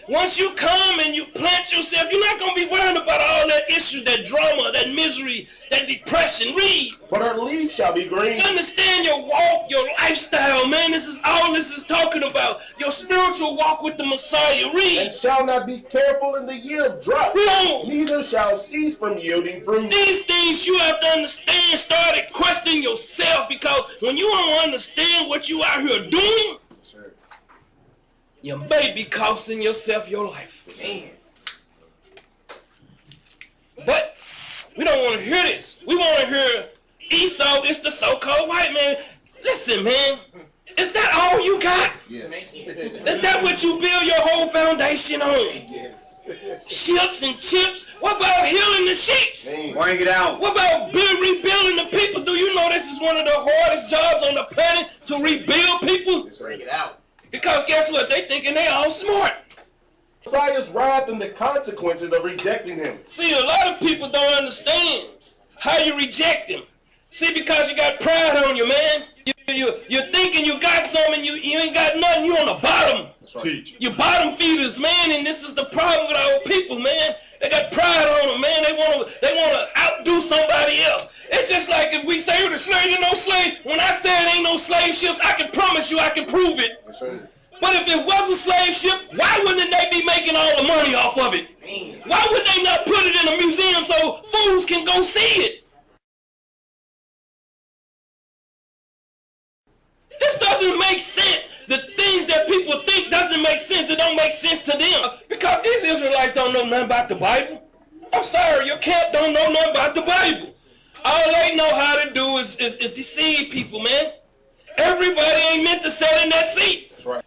Once you come and you plant yourself, you're not going to be worrying about all that issue, that drama, that misery, that depression. Read. But her leaf shall be green. Understand your walk, your lifestyle, man. This is all this is talking about. Your spiritual walk with the Messiah. Read. And shall not be careful in the year of drought. No. Neither shall cease from yielding fruit. These things you have to understand. Start questioning yourself, because when you don't understand what you out here doing, you may be costing yourself your life. Man. But we don't want to hear this. We want to hear Esau is the so-called white man. Listen, man. Is that all you got? Yes. Is that what you build your whole foundation on? Yes. Ships and chips? What about healing the sheep? Bring it out. What about rebuilding the people? Do you know this is one of the hardest jobs on the planet, to rebuild people? Bring it out. Because guess what? They thinking they all smart. Messiah's wrath and the consequences of rejecting him. See, a lot of people don't understand how you reject him. See, because you got pride on you, man. You're thinking you got something, you ain't got nothing. You on the bottom. That's right. You bottom feeders, man, and this is the problem with our people, man. They got pride on them, man. They wanna outdo somebody else. It's just like if we say the slave, there's no slave. When I say it ain't no slave ships, I can promise you I can prove it. That's right. But if it was a slave ship, why wouldn't they be making all the money off of it? Why would they not put it in a museum so fools can go see it? This doesn't make sense. The things that people think doesn't make sense. It don't make sense to them. Because these Israelites don't know nothing about the Bible. I'm sorry, your camp don't know nothing about the Bible. All they know how to do is deceive people, man. Everybody ain't meant to sit in that seat. That's right.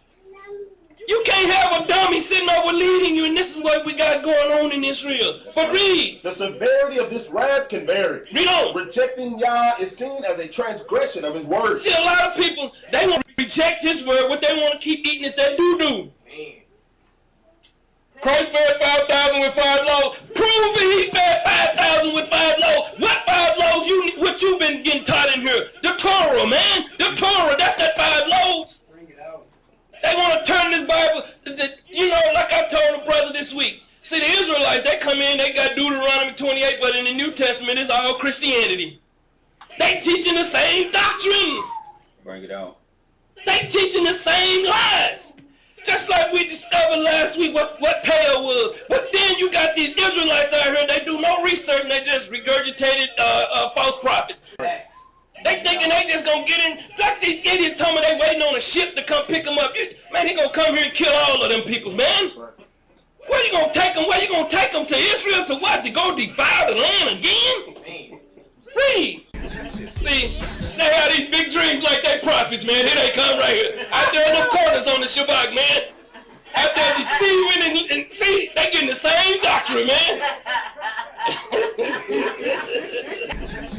You can't have a dummy sitting over leading you, and this is what we got going on in Israel. But read. The severity of this wrath can vary. Read on. Rejecting Yah is seen as a transgression of his word. See, a lot of people, they want to reject his word. What they want to keep eating is that doo-doo. Christ fed 5,000 with 5 loaves. Prove it, he fed 5,000 with 5 loaves. What 5 loaves what you been getting taught in here? The Torah, man. The Torah, that's that 5 loaves. They want to turn this Bible, like I told a brother this week. See, the Israelites, they come in, they got Deuteronomy 28, but in the New Testament, it's all Christianity. They teaching the same doctrine. Bring it out. They teaching the same lies. Just like we discovered last week what Pale was. But then you got these Israelites out here, they do no research, and they just regurgitated false prophets. They thinking they just gonna get in, like these idiots told me they waiting on a ship to come pick them up. Man, he gonna come here and kill all of them peoples, man. Where you gonna take them? Where you gonna take them to Israel to what? To go defile the land again? Read. See, they have these big dreams like they prophets, man. Here they come right here. Out there in the corners on the Shabbat, man. Out there deceiving and see, they getting the same doctrine, man.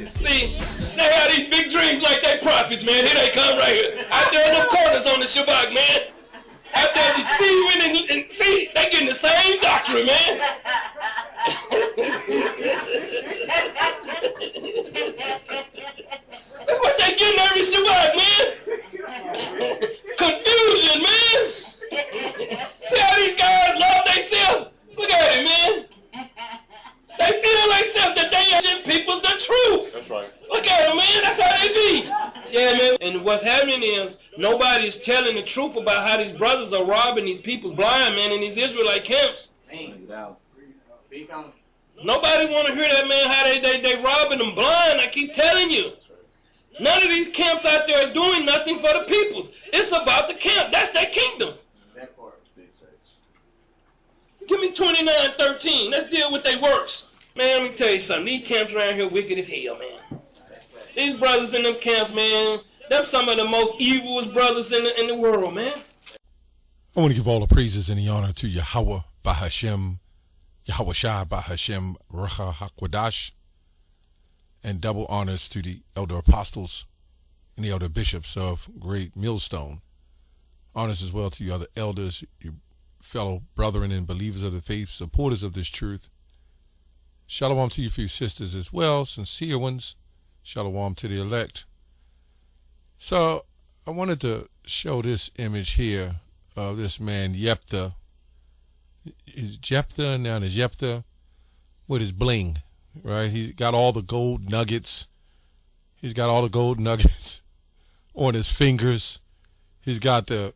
See, they have these big dreams like they prophets, man. Here they come right here. Out there in the corners on the Shabbat, man. Out there deceiving and see, they getting the same doctrine, man. That's what they getting every Shabbat, man. Confusion, man. See how these guys love themselves? Look at it, man. They feel themselves that they are people's the truth. That's right. Look at them, man. That's how they be. Yeah, man. And what's happening is nobody's telling the truth about how these brothers are robbing these people's blind, man, in these Israelite camps. Nobody want to hear that, man, how they robbing them blind. I keep telling you. None of these camps out there is doing nothing for the peoples. It's about the camp. That's their kingdom. Give me 29:13. Let's deal with their works. Man, let me tell you something. These camps around here wicked as hell, man. These brothers in them camps, man, them some of the most evilest brothers in the world, man. I want to give all the praises and the honor to Yahweh Bahashem, Yahweh Shai Bahashem Racha HaKwadash, and double honors to the elder apostles and the elder bishops of Great Millstone. Honors as well to you other elders, you fellow brethren and believers of the faith, supporters of this truth. Shalom to you few sisters as well, sincere ones. Shalom to the elect. So I wanted to show this image here of this man Jephthah. is Jephthah, now there's Jephthah with his bling, right? He's got all the gold nuggets. He's got all the gold nuggets on his fingers. He's got the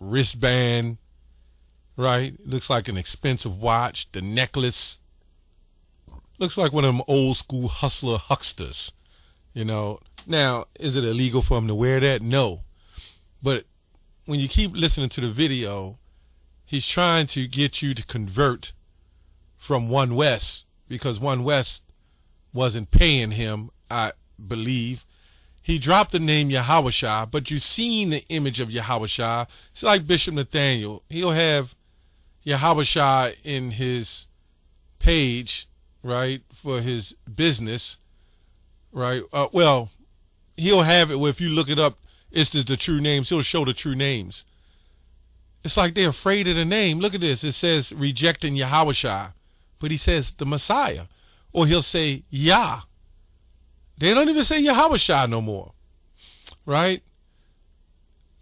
wristband, right? Looks like an expensive watch. The necklace looks like one of them old school hustler hucksters, you know. Now, is it illegal for him to wear that? No. But when you keep listening to the video, he's trying to get you to convert from One West because One West wasn't paying him, I believe. He dropped the name Yahawashah, but you've seen the image of Yahawashah. It's like Bishop Nathaniel. He'll have Yahawashah in his page, right, for his business, right? Well, he'll have it where if you look it up, it's the true names. He'll show the true names. It's like they're afraid of the name. Look at this. It says rejecting Yahawashah, but he says the Messiah. Or he'll say Yah. They don't even say Yahawashah no more, right?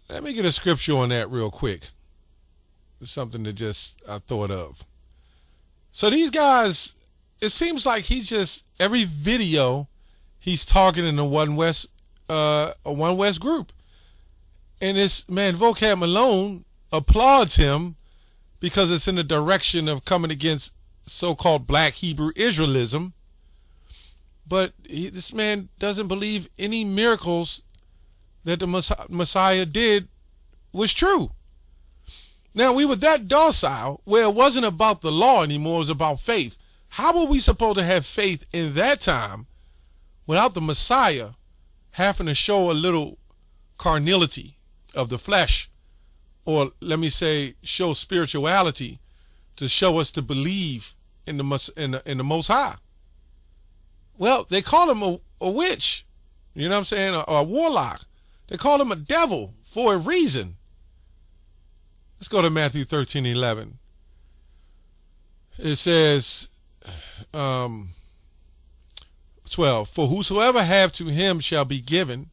Let me get a scripture on that real quick. It's something that just I thought of. So these guys, it seems like every video he's talking in a One West group. And this man, Vocab Malone, applauds him because it's in the direction of coming against so-called black Hebrew Israelism. But this man doesn't believe any miracles that the Messiah did was true. Now, we were that docile where it wasn't about the law anymore, it was about faith. How were we supposed to have faith in that time without the Messiah having to show a little carnality of the flesh, or let me say, show spirituality to show us to believe in the Most High? Well, they call him a witch, you know what I'm saying, or a warlock. They call him a devil for a reason. Let's go to Matthew 13:11. It says, 12, for whosoever have to him shall be given,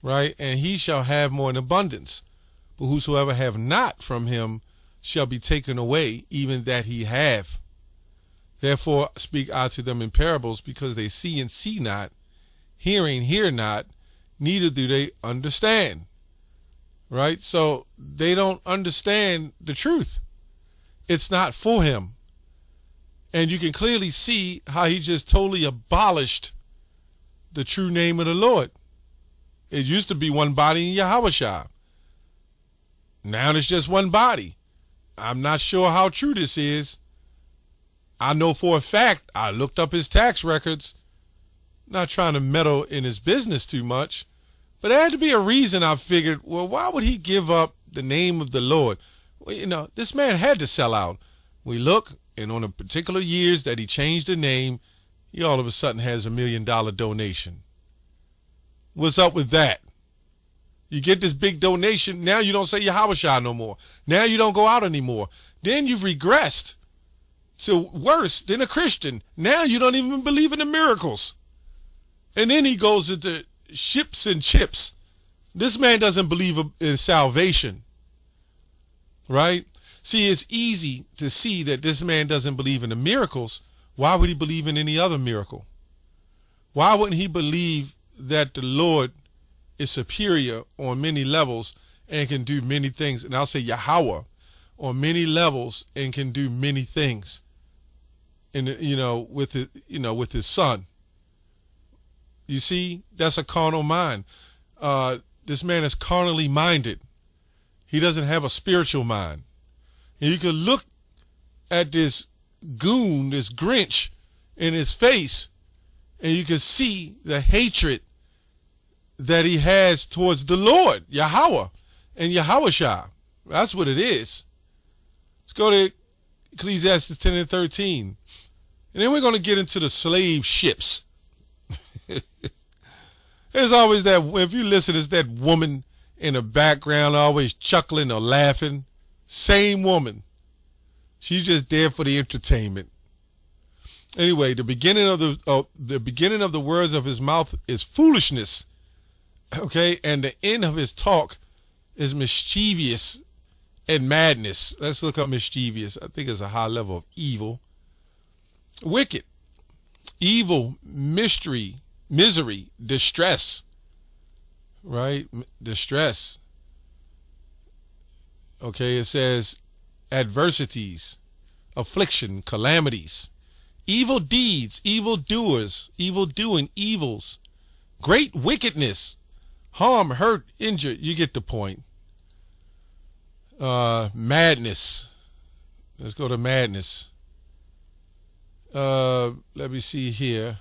right, and he shall have more in abundance. But whosoever have not from him shall be taken away, even that he have. Therefore speak I to them in parables, because they see and see not, hearing hear not, neither do they understand. Right? So they don't understand the truth. It's not for him. And you can clearly see how he just totally abolished the true name of the Lord. It used to be one body in Yahawashah. Now it's just one body. I'm not sure how true this is. I know for a fact, I looked up his tax records, not trying to meddle in his business too much, but there had to be a reason. I figured, well, why would he give up the name of the Lord? Well, you know, this man had to sell out. We look, and on the particular years that he changed the name, he all of a sudden has $1 million donation. What's up with that? You get this big donation, now you don't say Yahawashah no more. Now you don't go out anymore. Then you've regressed to worse than a Christian. Now you don't even believe in the miracles. And then he goes into ships and chips. This man doesn't believe in salvation, right? See, it's easy to see that this man doesn't believe in the miracles. Why would he believe in any other miracle? Why wouldn't he believe that the Lord is superior on many levels and can do many things? And I'll say Yahweh on many levels and can do many things. And with his son. You see, that's a carnal mind. This man is carnally minded. He doesn't have a spiritual mind. And you can look at this goon, this Grinch in his face, and you can see the hatred that he has towards the Lord, Yahweh, and Yahawashah. That's what it is. Let's go to Ecclesiastes 10 and 13. And then we're going to get into the slave ships. There's always that, if you listen, it's that woman in the background always chuckling or laughing. Same woman. She's just there for the entertainment. Anyway, the beginning of the words of his mouth is foolishness. Okay, and the end of his talk is mischievous and madness. Let's look up mischievous. I think it's a high level of evil. Wicked, evil, mystery, misery, distress, right? Distress. Okay, it says adversities, affliction, calamities, evil deeds, evil doers, evil doing, evils, great wickedness, harm, hurt, injure. You get the point. Madness. Let's go to madness. Let me see here.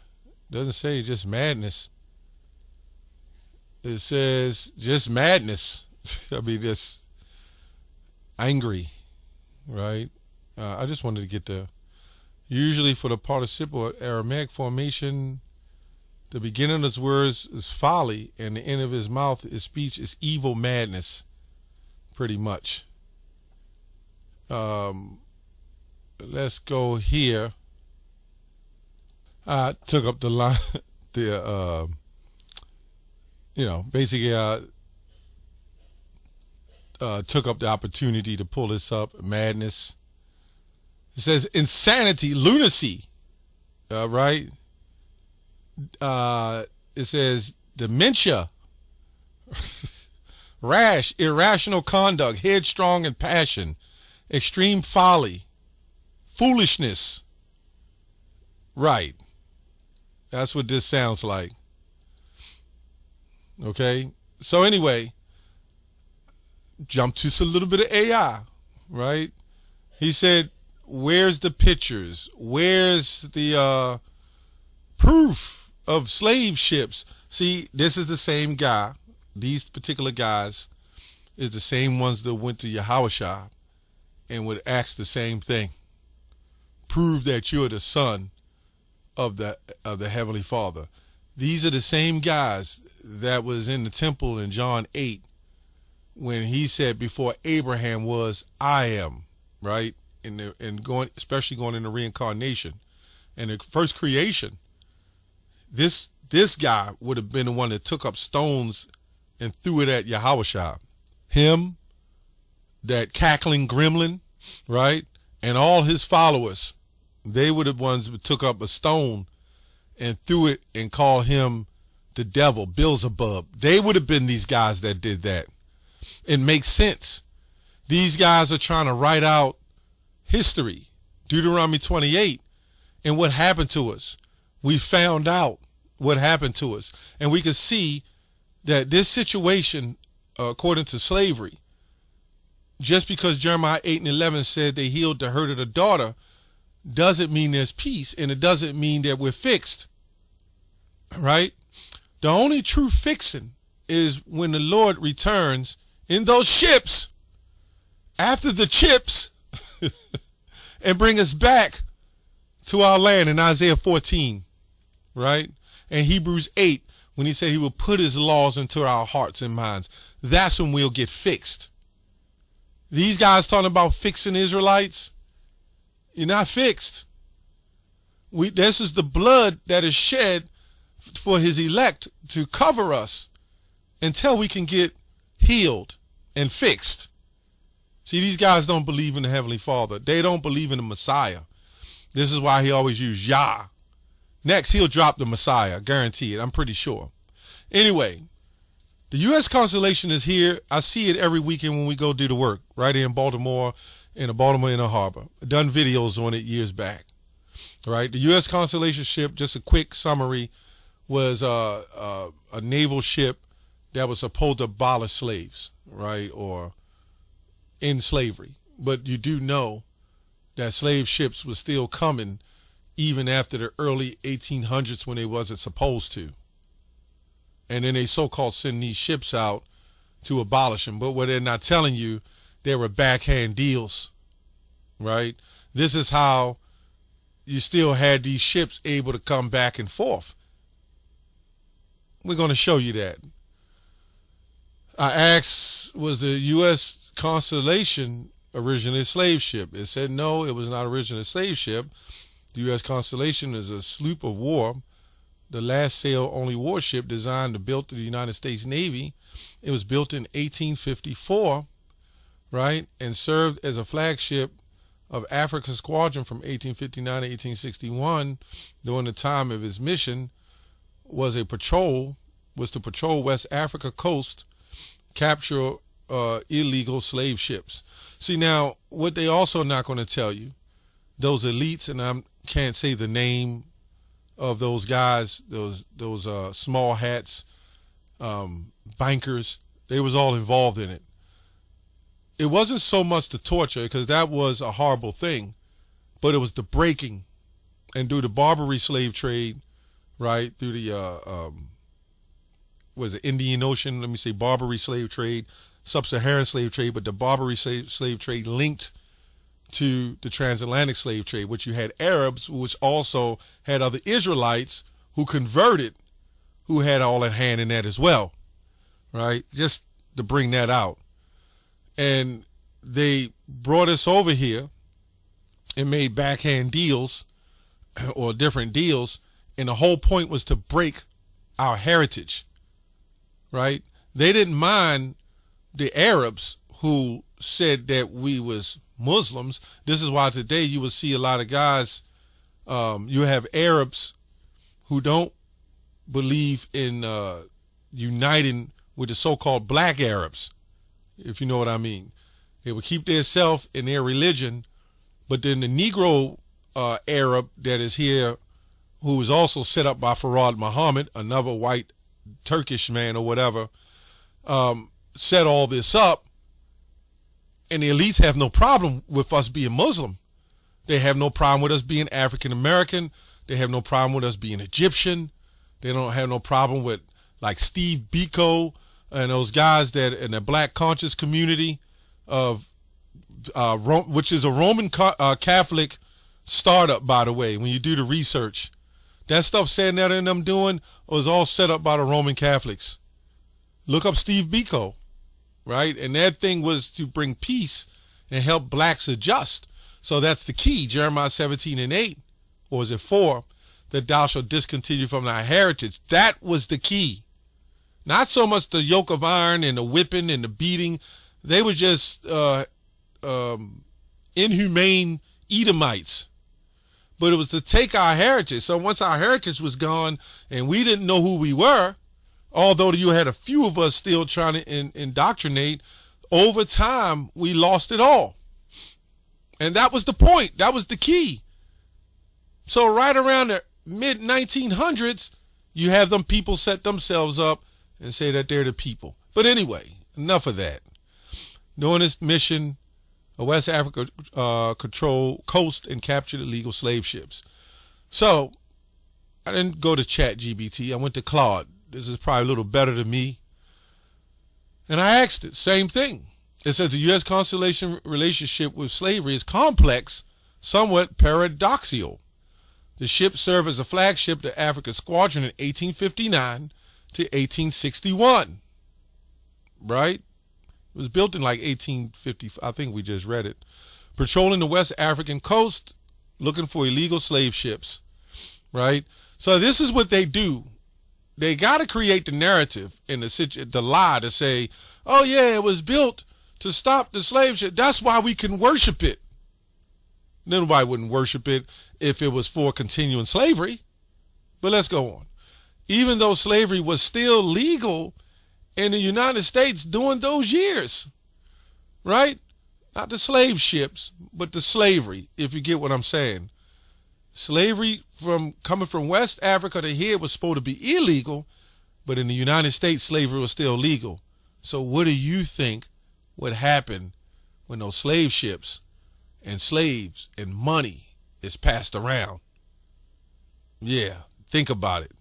Doesn't say just madness. It says just madness. I mean, just angry, right? I just wanted to get the, usually for the participle Aramaic formation, the beginning of his words is folly, and the end of his mouth, his speech is evil madness, pretty much. Let's go here. I took up the line, basically took up the opportunity to pull this up. Madness. It says insanity, lunacy, right? It says dementia, rash, irrational conduct, headstrong and passion, extreme folly, foolishness. Right. That's what this sounds like. Okay. So anyway, jump to a little bit of AI, right? He said, where's the pictures? Where's the proof of slave ships? See, this is the same guy. These particular guys is the same ones that went to Yahushua and would ask the same thing. Prove that you're the son of the Heavenly Father. These are the same guys that was in the temple in John 8 when he said, before Abraham was, I am, right? And going, especially going into reincarnation and the first creation. This guy would have been the one that took up stones and threw it at Yahushua. Him, that cackling gremlin, right? And all his followers, they were the ones who took up a stone and threw it and called him the devil, Beelzebub. They would have been these guys that did that. It makes sense. These guys are trying to write out history, Deuteronomy 28, and what happened to us. We found out what happened to us. And we can see that this situation, according to slavery, just because Jeremiah 8:11 said they healed the hurt of the daughter, doesn't mean there's peace, and it doesn't mean that we're fixed, right? The only true fixing is when the Lord returns in those ships after the chips and bring us back to our land in Isaiah 14, right? And Hebrews 8, when he said he will put his laws into our hearts and minds. That's when we'll get fixed. These guys talking about fixing Israelites, you're not fixed. This is the blood that is shed for his elect to cover us until we can get healed and fixed. See, these guys don't believe in the Heavenly Father. They don't believe in the Messiah. This is why he always used Yah. Next, he'll drop the Messiah, guarantee it. I'm pretty sure. Anyway, the U.S. Constellation is here. I see it every weekend when we go do the work right here in Baltimore, in the Baltimore Inner Harbor. I've done videos on it years back. Right, the U.S. Constellation ship, just a quick summary, was a naval ship that was supposed to abolish slaves, right, or end slavery. But you do know that slave ships were still coming even after the early 1800s when they wasn't supposed to. And then they so-called send these ships out to abolish them. But what they're not telling you, there were backhand deals, right? This is how you still had these ships able to come back and forth. We're going to show you that. I asked, was the U.S. Constellation originally a slave ship? It said no, it was not originally a slave ship. The U.S. Constellation is a sloop of war, the last sail-only warship designed and built to the United States Navy. It was built in 1854, right, and served as a flagship of Africa Squadron from 1859 to 1861 during the time of his mission was to patrol West Africa coast, capture illegal slave ships. See, now, what they also not going to tell you, those elites, and I can't say the name of those guys, those small hats, bankers, they was all involved in it. It wasn't so much the torture, because that was a horrible thing, but it was the breaking, and through the Barbary slave trade, right, through the Indian Ocean, Barbary slave trade, sub-Saharan slave trade, but the Barbary slave trade linked to the transatlantic slave trade, which you had Arabs, which also had other Israelites who converted, who had all in hand in that as well, right? Just to bring that out. And they brought us over here and made backhand deals or different deals, and the whole point was to break our heritage, right? They didn't mind the Arabs who said that we was Muslims. This is why today you will see a lot of guys, you have Arabs who don't believe in uniting with the so-called black Arabs, if you know what I mean. They would keep their self in their religion, but then the Negro Arab that is here, who was also set up by Farad Muhammad, another white Turkish man or whatever, set all this up, and the elites have no problem with us being Muslim. They have no problem with us being African American. They have no problem with us being Egyptian. They don't have no problem with like Steve Biko and those guys that in the black conscious community of which is a Roman Catholic startup, by the way. When you do the research, that stuff saying that and them doing was all set up by the Roman Catholics. Look up Steve Biko, right? And that thing was to bring peace and help blacks adjust. So that's the key. Jeremiah 17:8, or is it 4? That thou shalt discontinue from thy heritage. That was the key. Not so much the yoke of iron and the whipping and the beating. They were just inhumane Edomites. But it was to take our heritage. So once our heritage was gone and we didn't know who we were, although you had a few of us still trying to indoctrinate, over time we lost it all. And that was the point. That was the key. So right around the mid-1900s, you have them people set themselves up and say that they're the people. But anyway, enough of that. During this mission, West Africa control coast and captured illegal slave ships. So I didn't go to ChatGPT. I went to Claude. This is probably a little better than me. And I asked it, same thing. It says the U.S. Constellation relationship with slavery is complex, somewhat paradoxical. The ship served as a flagship to Africa Squadron in 1859 to 1861. Right? It was built in like 1850. I think we just read it. Patrolling the West African coast, looking for illegal slave ships. Right? So this is what they do. They got to create the narrative and the lie to say, oh yeah, it was built to stop the slave ship. That's why we can worship it. Nobody wouldn't worship it if it was for continuing slavery. But let's go on. Even though slavery was still legal in the United States during those years, right? Not the slave ships, but the slavery, if you get what I'm saying. Slavery coming from West Africa to here was supposed to be illegal, but in the United States, slavery was still legal. So what do you think would happen when those slave ships and slaves and money is passed around? Yeah, think about it.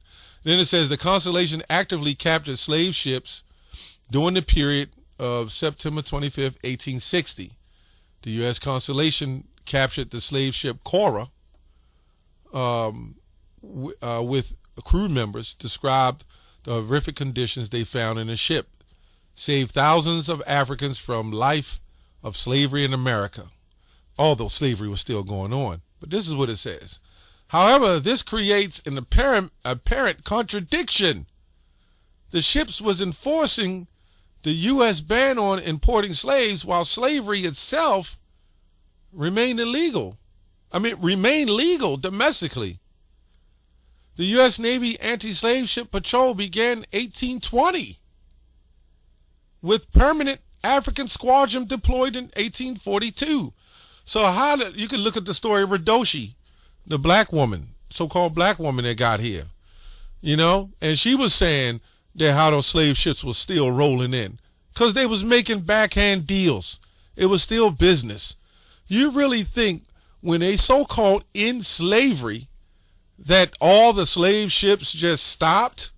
Then it says the Constellation actively captured slave ships during the period of September 25th, 1860. The U.S. Constellation captured the slave ship Cora with crew members, described the horrific conditions they found in the ship, saved thousands of Africans from life of slavery in America, although slavery was still going on. But this is what it says. However, this creates an apparent contradiction. The ships was enforcing the U.S. ban on importing slaves while slavery itself remained illegal. Remained legal domestically. The U.S. Navy anti-slave ship patrol began 1820 with permanent African squadron deployed in 1842. So you can look at the story of Radoshi, the black woman, so-called black woman that got here, and she was saying that how those slave ships was still rolling in because they was making backhand deals. It was still business. You really think when they so-called in slavery that all the slave ships just stopped?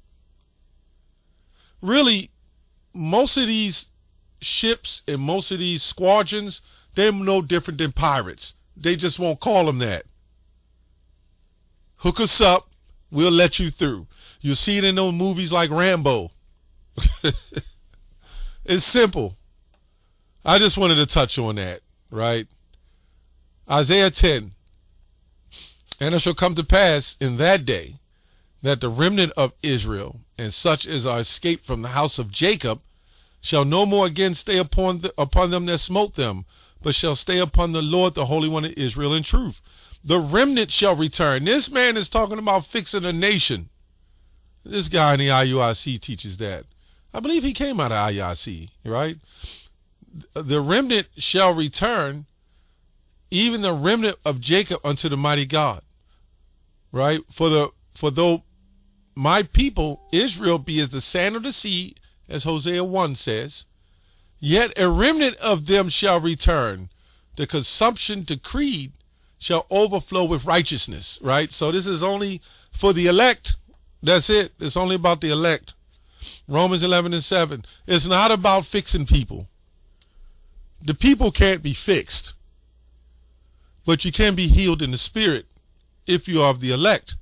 Really, most of these ships and most of these squadrons, they're no different than pirates. They just won't call them that. Hook us up, we'll let you through. You'll see it in those movies like Rambo. It's simple. I just wanted to touch on that, right? Isaiah 10. And it shall come to pass in that day that the remnant of Israel and such as are escaped from the house of Jacob shall no more again stay upon them that smote them, but shall stay upon the Lord, the Holy One of Israel, in truth. The remnant shall return. This man is talking about fixing a nation. This guy in the IUIC teaches that. I believe he came out of IUIC, right? The remnant shall return, even the remnant of Jacob unto the mighty God, right? For though my people Israel be as the sand of the sea, as Hosea 1 says, yet a remnant of them shall return. The consumption decreed shall overflow with righteousness, right? So this is only for the elect. That's it. It's only about the elect. Romans 11:7. It's not about fixing people. The people can't be fixed, but you can be healed in the spirit if you are of the elect.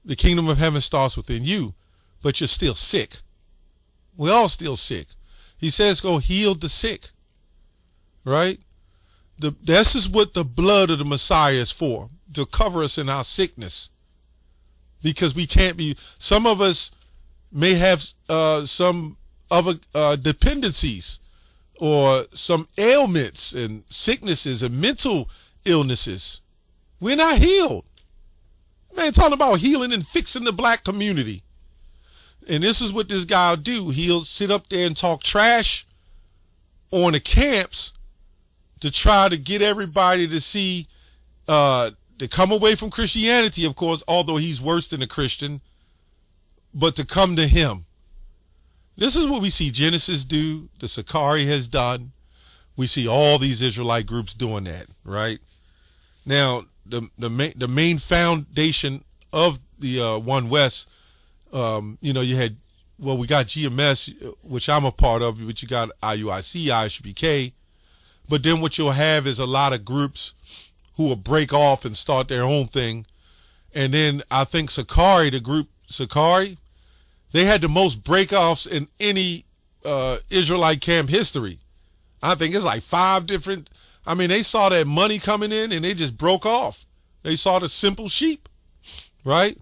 The kingdom of heaven starts within you, but you're still sick. We're all still sick. He says go heal the sick, right? This is what the blood of the Messiah is for, to cover us in our sickness. Because we can't be, some of us may have some other dependencies or some ailments and sicknesses and mental illnesses. We're not healed. Man, talking about healing and fixing the black community. And this is what this guy will do. He'll sit up there and talk trash on the camps to try to get everybody to see, to come away from Christianity, of course, although he's worse than a Christian, but to come to him. This is what we see Genesis do, the Sakari has done. We see all these Israelite groups doing that, right? Now, the main foundation of the One West, you had, we got GMS, which I'm a part of, but you got IUIC, ISBK. But then what you'll have is a lot of groups who will break off and start their own thing. And then I think Sakari, the group Sakari, they had the most breakoffs in any Israelite camp history. I think it's like 5 different. They saw that money coming in and they just broke off. They saw the simple sheep, right?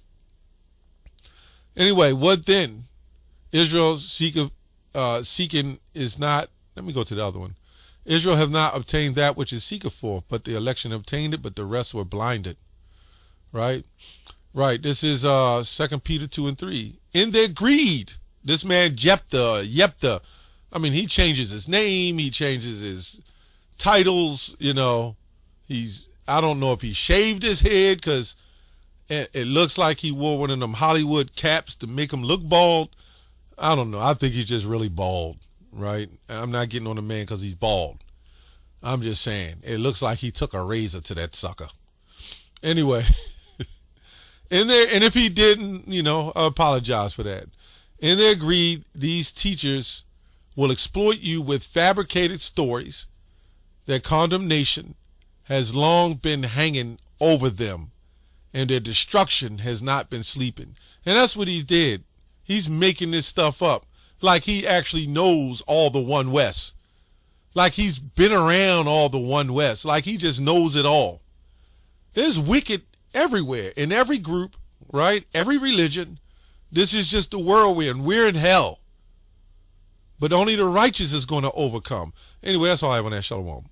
Anyway, what then? Israel's seeking is not, let me go to the other one. Israel have not obtained that which is seeketh for, but the election obtained it, but the rest were blinded. Right? Right. This is 2 Peter 2:3. In their greed, this man Jephthah, he changes his name, he changes his titles, I don't know if he shaved his head because it looks like he wore one of them Hollywood caps to make him look bald. I don't know. I think he's just really bald, right? I'm not getting on the man because he's bald. I'm just saying, it looks like he took a razor to that sucker. Anyway, and if he didn't, I apologize for that. In their greed, these teachers will exploit you with fabricated stories. Their condemnation has long been hanging over them, and their destruction has not been sleeping. And that's what he did. He's making this stuff up like he actually knows all the One West, like he's been around all the One West, like he just knows it all. There's wicked everywhere, in every group, right? Every religion. This is just the world we're in. We're in hell. But only the righteous is going to overcome. Anyway, that's all I have on that. Shalom.